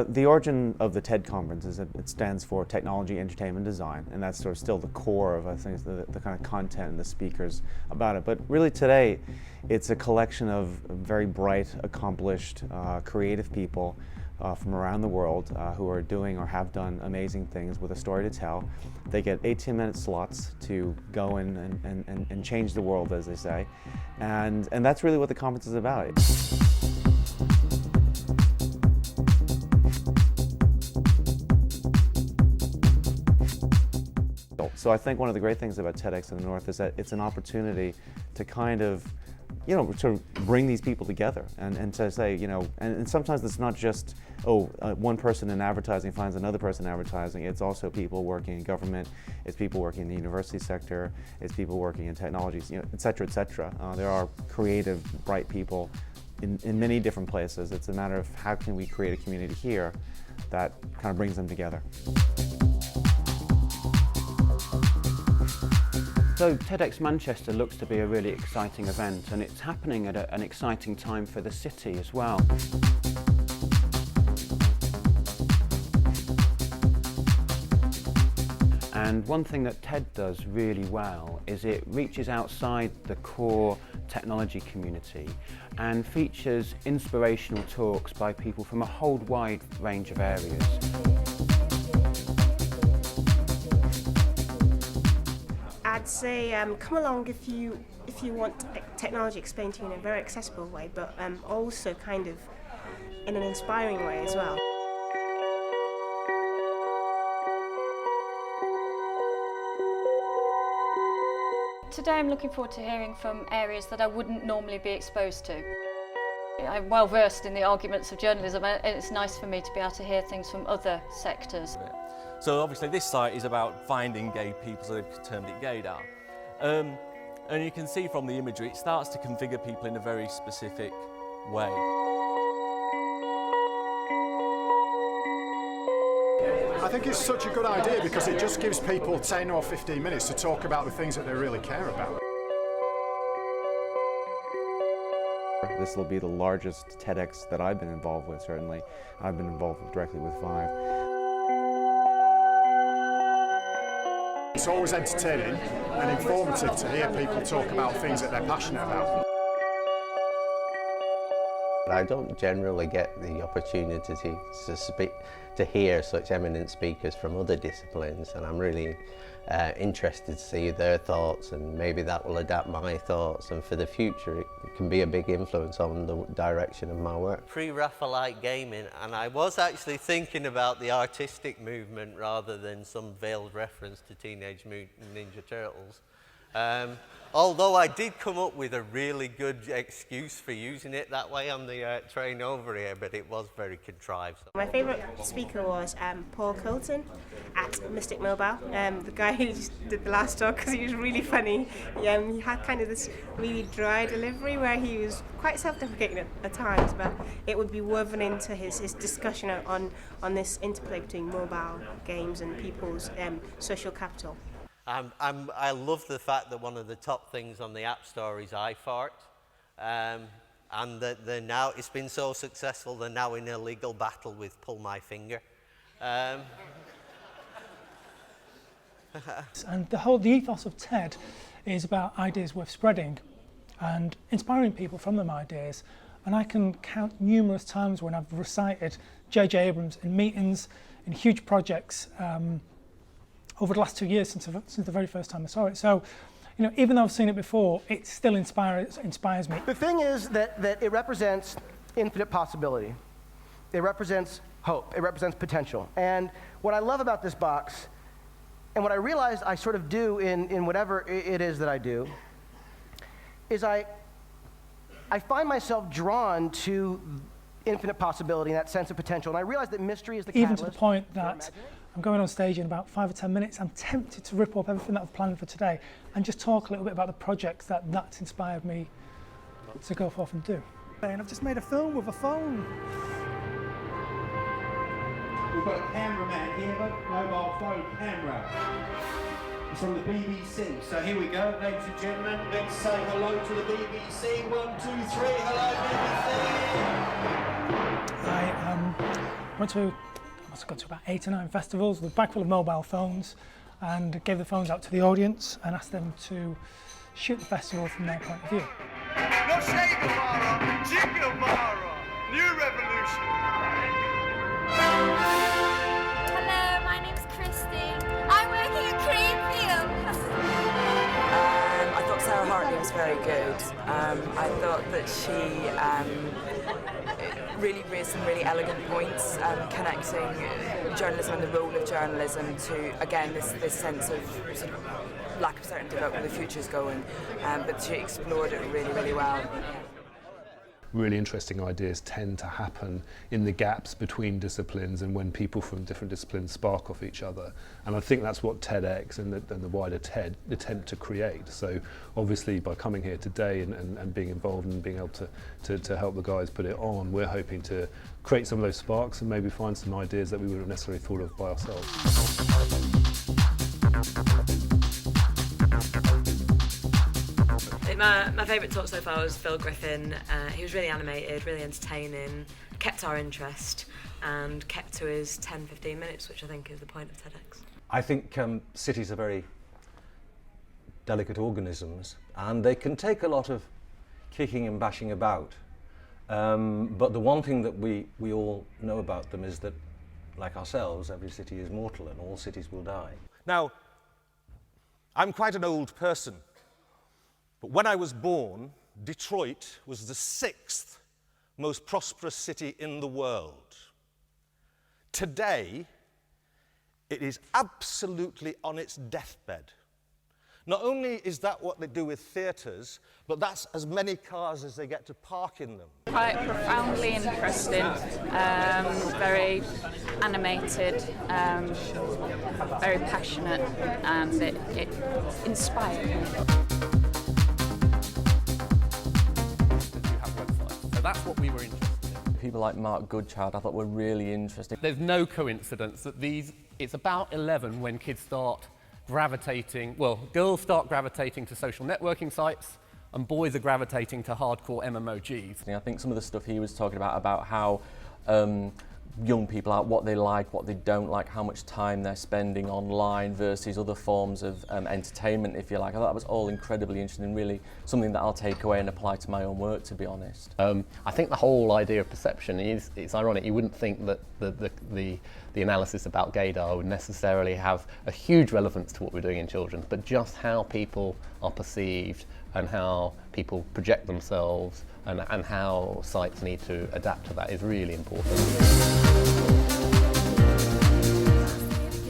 the origin of the TED conference is that it stands for Technology, Entertainment, Design, and that's sort of still the core of, I think, the kind of content and the speakers about it. But really today, it's a collection of very bright, accomplished, creative people from around the world who are doing or have done amazing things with a story to tell. They get 18-minute slots to go in and change the world, as they say, and that's really what the conference is about. So I think one of the great things about TEDx in the North is that it's an opportunity to kind of, to bring these people together and to say, and sometimes it's not just, one person in advertising finds another person in advertising. It's also people working in government, it's people working in the university sector, it's people working in technologies, et cetera, et cetera. There are creative, bright people in many different places. It's a matter of how can we create a community here that kind of brings them together. So TEDxManchester looks to be a really exciting event, and it's happening at an exciting time for the city as well. And one thing that TED does really well is it reaches outside the core technology community and features inspirational talks by people from a whole wide range of areas. I'd say come along if you want technology explained to you in a very accessible way, but also kind of in an inspiring way as well. Today I'm looking forward to hearing from areas that I wouldn't normally be exposed to. I'm well versed in the arguments of journalism, and it's nice for me to be able to hear things from other sectors. So obviously this site is about finding gay people, so they've termed it gaydar. And you can see from the imagery, it starts to configure people in a very specific way. I think it's such a good idea because it just gives people 10 or 15 minutes to talk about the things that they really care about. This will be the largest TEDx that I've been involved with, certainly. I've been involved directly with 5. It's always entertaining and informative to hear people talk about things that they're passionate about. I don't generally get the opportunity to hear such eminent speakers from other disciplines, and I'm really interested to see their thoughts, and maybe that will adapt my thoughts, and for the future it can be a big influence on the direction of my work. Pre-Raphaelite gaming, and I was actually thinking about the artistic movement rather than some veiled reference to Teenage Mutant Ninja Turtles. Although I did come up with a really good excuse for using it that way on the train over here, but it was very contrived. My favourite speaker was Paul Colton at Mystic Mobile, the guy who just did the last talk, because he was really funny. He had kind of this really dry delivery where he was quite self-deprecating at times, but it would be woven into his discussion on this interplay between mobile games and people's social capital. I love the fact that one of the top things on the App Store is iFart, and that they're now, it's been so successful, they're now in a legal battle with Pull My Finger. And the ethos of TED is about ideas worth spreading and inspiring people from them ideas. And I can count numerous times when I've recited J.J. Abrams in meetings, in huge projects, over the last 2 years since the very first time I saw it. So, even though I've seen it before, it still inspires me. The thing is that it represents infinite possibility. It represents hope. It represents potential. And what I love about this box, and what I realize I sort of do in whatever it is that I do, is I find myself drawn to infinite possibility and that sense of potential. And I realize that mystery is the catalyst. Even to the point that I'm going on stage in about 5 or 10 minutes. I'm tempted to rip up everything that I've planned for today and just talk a little bit about the projects that's inspired me to go forth and do. And I've just made a film with a phone. We've got a cameraman here, a mobile phone camera. It's from the BBC. So here we go, ladies and gentlemen. Let's say hello to the BBC. 1, 2, 3, hello BBC. I am I must have gone to about 8 or 9 festivals with a bag full of mobile phones, and gave the phones out to the audience and asked them to shoot the festival from their point of view. Not Che Guevara, Che Guevara, new revolution. Hello, my name's Christy. I'm working at Creamfield. I thought Sarah Hartley was very good. I thought that she really raised some really elegant points, connecting journalism and the role of journalism to, again, this sense of sort of lack of certainty about where the future's going, but she explored it really, really well. Really interesting ideas tend to happen in the gaps between disciplines and when people from different disciplines spark off each other. And I think that's what TEDx and the wider TED attempt to create. So obviously by coming here today and being involved and being able to help the guys put it on, we're hoping to create some of those sparks and maybe find some ideas that we wouldn't have necessarily thought of by ourselves. My favourite talk so far was Phil Griffin. He was really animated, really entertaining, kept our interest and kept to his 10-15 minutes, which I think is the point of TEDx. I think cities are very delicate organisms and they can take a lot of kicking and bashing about. But the one thing that we all know about them is that, like ourselves, every city is mortal and all cities will die. Now, I'm quite an old person. But when I was born, Detroit was the 6th most prosperous city in the world. Today, it is absolutely on its deathbed. Not only is that what they do with theatres, but that's as many cars as they get to park in them. Quite profoundly interesting, very animated, very passionate, and it inspired me. So that's what we were interested in. People like Mark Goodchild I thought were really interesting. There's no coincidence that it's about 11 when kids start gravitating, well, girls start gravitating to social networking sites and boys are gravitating to hardcore MMOGs. I think some of the stuff he was talking about how young people are, what they like, what they don't like, how much time they're spending online versus other forms of entertainment, if you like. I thought that was all incredibly interesting and really something that I'll take away and apply to my own work, to be honest. I think the whole idea of perception it's ironic. You wouldn't think that the analysis about gaydar would necessarily have a huge relevance to what we're doing in children's, but just how people are perceived and how people project themselves and how sites need to adapt to that is really important.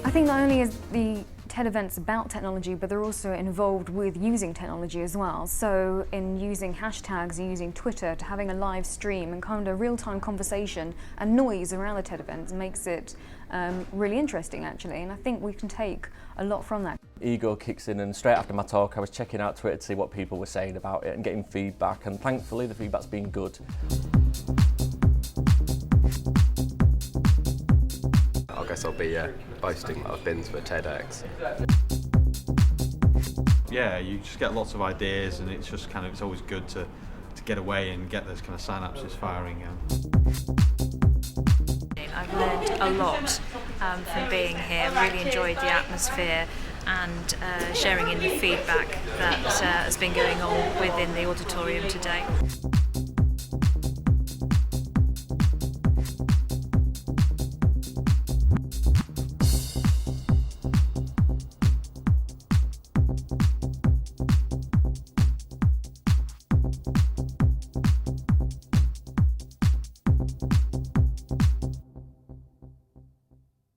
I think not only is the TED events about technology, but they're also involved with using technology as well. So in using hashtags, using Twitter, to having a live stream and kind of real-time conversation and noise around the TED events makes it really interesting actually, and I think we can take a lot from that. Ego kicks in, and straight after my talk I was checking out Twitter to see what people were saying about it and getting feedback, and thankfully the feedback's been good. I guess I'll be boasting that I've been to a TEDx. Yeah, you just get lots of ideas, and it's just it's always good to get away and get those kind of synapses firing. I've learned a lot from being here, really enjoyed the atmosphere and sharing in the feedback that has been going on within the auditorium today.